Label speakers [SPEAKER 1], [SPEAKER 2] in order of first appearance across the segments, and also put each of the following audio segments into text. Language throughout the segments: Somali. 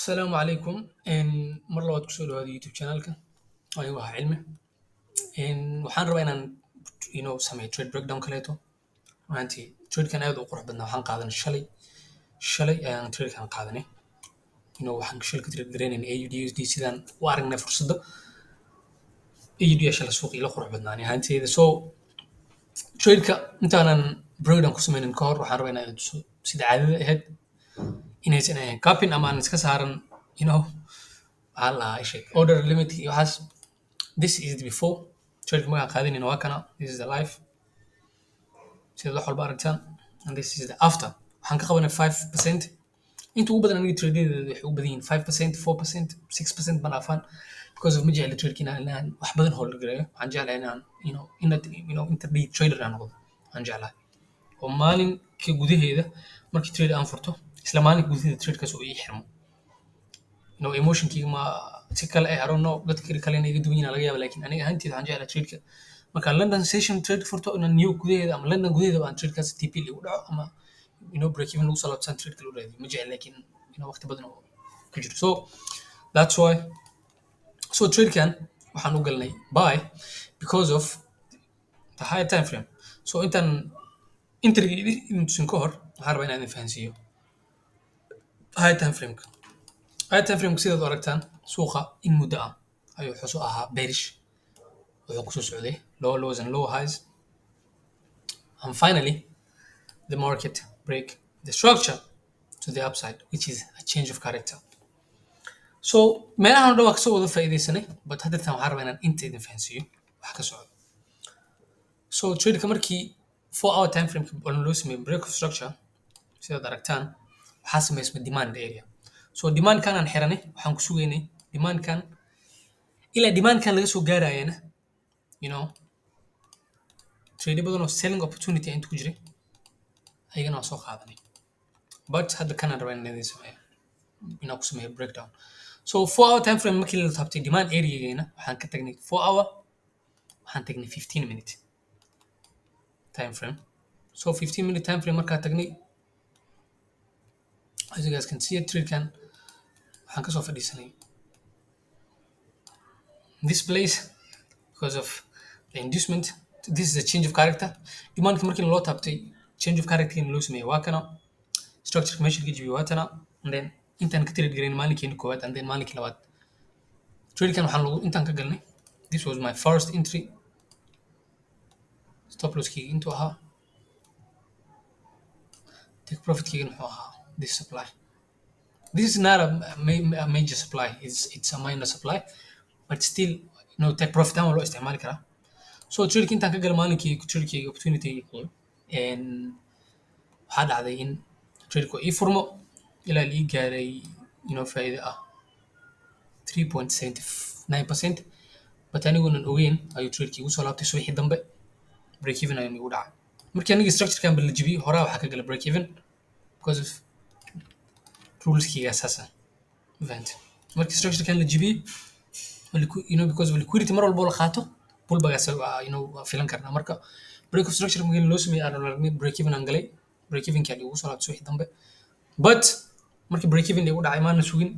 [SPEAKER 1] السلام عليكم إن مرة labaad kusoo dhawaada youtube channelka anigu waa cilmi waxaan rabaa inaan sameeyo trade breakdown kaleeto maantii tradekan aad u qurux badnaa waxaan qaadanay shalay ayaan tradekan qaadanay waxaan shalay ka trade gareynaynay AUD USD sidaan u aragnay fursadda AUD shalay suuqii la qurux badnaa ani ahaanteyda so tradeka intaanan breakdown ku sameynin ka hor waxaan rabaa inaan tuso sida caadada ahayd inaysan ahayn capin ama aan iska saaran waxaa la lahaa ishee order limit iyo waxaas this is the before trade magaan qaadanayna waa kana this is the life sidaad wax walba aragtaan and this is the after waxaan ka qabanay 5% inta ugu badan aniga tradeyadeeda waxay u badan yihiin 5% 4% 6% baan dhaafaan because of ma jecli tradeka inaan wax badan hold gareeyo waxaan jeclahay inaan intraday trader aan noqdo waxaan jeclahay oo maalinka gudaheeda markii trade aan furto isla maalinka gudaheeda tradekaas oo ii xirmo emotionkii ma si kale I don't know dadka kale inay iga duwan yihiin laga yaabaa laakiin aniga ahaanteyda waxaan jeclahay tradeka marka London session trade furto inaan New gudaheeda ama London gudaheeda aan tradekaas TP lagu dhaco ama break even lagu salaabsan trade kale u raadiyo ma jecli laakiin waqti badan oo ku jiro so that's why so tradekan waxaan u galnay buy because of the higher time frame so intaan intusin ka hor waxaan rabaa inaan idin fahansiiyo higher time frame sidaad u aragtaan suuqa in muddo ah ayuu xusu ahaa bearish wuxuu kusoo socday low lows and low highs and finally the market break the structure to the upside which is a change of character so meelahan oo dhan waa kasoo wada faa'iidaysanay but haddeertan waxaan rabaa inaan inta idin fahansiiyo wax ka socdo so tradeka markii 4-hour time frame loo sameeyey break of structure sidaad aragtaan waxaa samaysma demand area so demandkan aan xiranay waxaan ku sugaynay demandkan ilaa demandkan laga soo gaarayana trade badan oo selling opportunity inta ku jiray ayagana waan soo qaadanay but hadda kanaan rabaa inaan idin sameeyo inaan ku sameeyo breakdown so 4-hour time frame markii la taabtay demand areageena waxaan ka tagnay 4-hour waxaan tagnay 15 minute time frame so 15 minute time frame markaa tagnay as you guys can see it tradekan waxaan kasoo fadhiisanay this place because of the inducement this is a change of character demandka markii loo taabtay change of character in loo sameeyay waa kana structure meesha laga jibiyay waa tana and then intaan ka trade gareyn maalinkeeni koowaad and then maalinkii labaad tradekan waxaan lagu intaan ka galnay this was my first entry stop losskii intuu ahaa take profitkiigana wuxuu ahaa this supply this is not a major supply it's a minor supply but still take profit aan loo isticmaali karaa so tradeki intaan ka gala maalinkii tradekii opportunity and waxaa dhacday in tradeko ii furmo ilaa la ii gaaray faa'iido ah 3.79% but anigunan ogeyn ayuu tradekii igu soo laabtay subaxii dambe break even ayuu igu dhacay markii anigii structurekan bala jibiyey horaa waxaa ka gala break even because of ruleskiga asaasa event markii structurekan la jibiyey because of liquidity mar walbo la qaato pullbackaas filan karnaa marka break of structure markii loo sameeyay aan aragnay break even aan galay break even kii igu soo laabtay subaxii dambe but markii break even igu dhacay maana sugin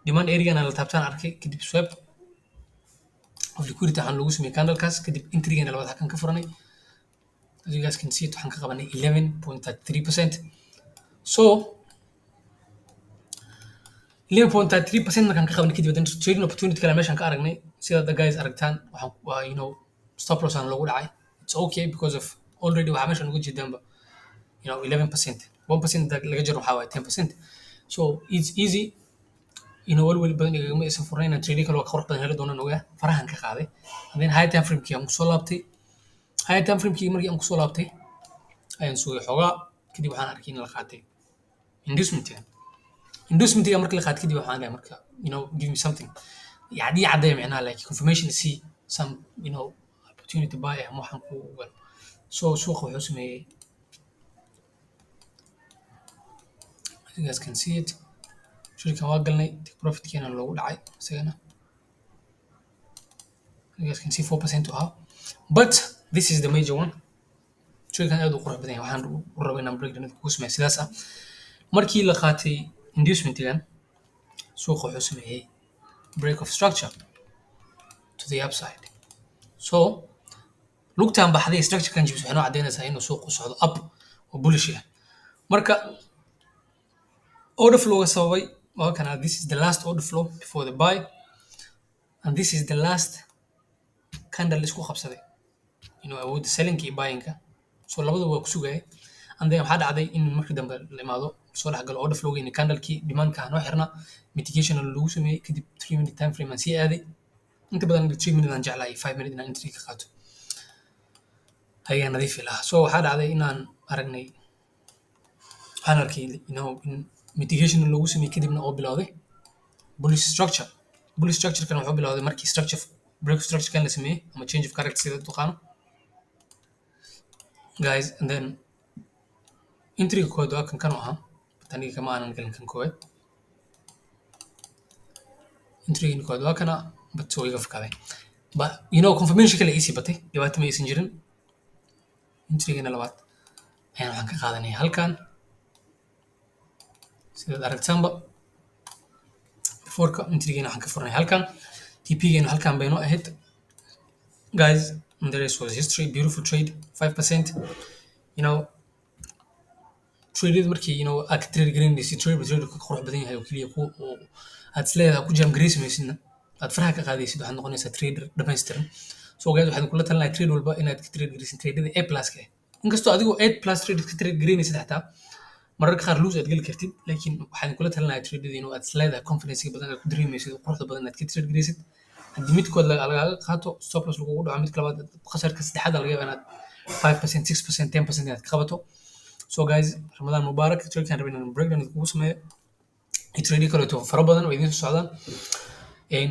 [SPEAKER 1] demand area aan la taabtaan arkay kadib swap of liquidity aan lagu sameeyay candlekaas kadib entry-gana labaad halkan ka furanay as you guys can see it waxaan ka qabanay 11.33% so 11.33% markaan ka qabanay kadib trading opportunity kale meeshaan ka aragnay sida the guys aragtaan waxaan waa stop loss aan loogu dhacay it's okay because of already waxaa meeshaan uga jeedaanba 11% 1% laga jaro waxaa waaye 10% so it's easy walwal badan igama isan furnay inaan trading kale waa qurux badan heli doonaan ogaa farahan ka qaaday and then high time frame-kii aan kusoo laabtay high time frame-kii markii aan kusoo laabtay ayaan sugay xoogaa kadib waxaan arkay in la qaatay inducementiga markii la qaatay kadib waxaan leeyahay marka give me something yacni cadday macnaha like confirmation see some opportunity buy ama waxaan ku gal so suuqa wuxuu sameeyey you guys can see it shirkan waa galnay take profitkeena loogu dhacay isagana you guys can see 4% ahaa but this is the major one shirkan aad u qurux badan yahay waxaan u rabaa inaan breakdown ku sameeyo sidaas ah markii la qaatay inducementigan suuqa wuxuu sameeyey break of structure to the upside. So lugtaan baxday structure-kan jibis waxay noo caddaynaysaa inuu suuqu u socdo up oo bullish ah. Marka order flow sababay waa kana, this is the last order flow before the buy and this is the last candle isku qabsaday awoodda selling iyo buying-ka. So labadaba waa ku sugayay and then waxaa dhacday in markii dambe la imaado soo dhex galo order flow-ga in candle-kii demand-ka noo xirna mitigation lagu sameeyey kadib 3 minute time frame aan sii aaday. inta badan 3 minute aan jeclahay 5 minute inaan entry ka qaato ayaa nadiif ilaha. So waxaa dhacday inaan aragnay waxaan arkay in mitigation lagu sameeyey kadibna oo bilowday bullish structure. Bullish structure-kan wuxuu bilowday markii structure break structure-kan la sameeyey ama change of character sida taqaano guys. And then entry kood waa kan ahaa taniga kama aanan galin kan koowaad. entry kood waa kana but soo iga fakaday but confirmation kale easy batay dhibaato ma aysan jirin. entry-gana labaad ayaan waxaan ka qaadanaya halkan sidaad aragtaanba beforeka. entry-gana waxaan ka furnay halkan, TP-gana halkan bayno ahayd guys. And the rest was history. Beautiful trade, 5%. Trade markii aad trade gareynaysid trade ka qurux badan yahay oo kaliya ku aad isleedahay ku jam gareysamaysidna aad faraha ka qaadaysid waxaad noqonaysaa trader dhammaystiran. So guys waxaan kula talinayaa trade walba inaad ka trade gareysid trade-da A+ ka inkastoo adigu A+ trade ka trade gareynaysid xataa mararka qaar lose aad geli kartid, laakiin waxaan kula talinayaa trade-da aad isleedahay confidence badan aad ku dareemaysid quruxda badan aad ka trade gareysid. haddii midkood lagaaga qaato stop loss lagugu dhaco midka labaad khasarka saddexaad laga yaabaa inaad 5%, 6%, 10% inaad ka qabato. So guys Ramadan Mubarak. Trade-kan rabay inaan breakdown kugu sameeyo trade kaleeto fara badan oo idiin soo socdaan.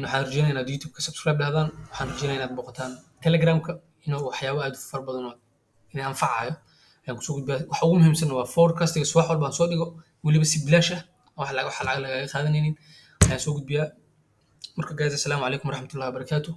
[SPEAKER 1] waxaan rajeynayaa inaad YouTube-ka subscribe dhahdaan. waxaan rajeynayaa inaad booqataan Telegram-ka waxyaabo aad fara badan oo idin anfacayo ayaan kusoo gudbiyaa. waxa ugu muhiimsan waa forecast-iga subax walba aan soo dhigo weliba si bilaash ah wax lacag lagaga qaadanaynin ayaan soo gudbiyaa. marka guys assalaamu calaykum waraxmatullahi wabarakaatuh.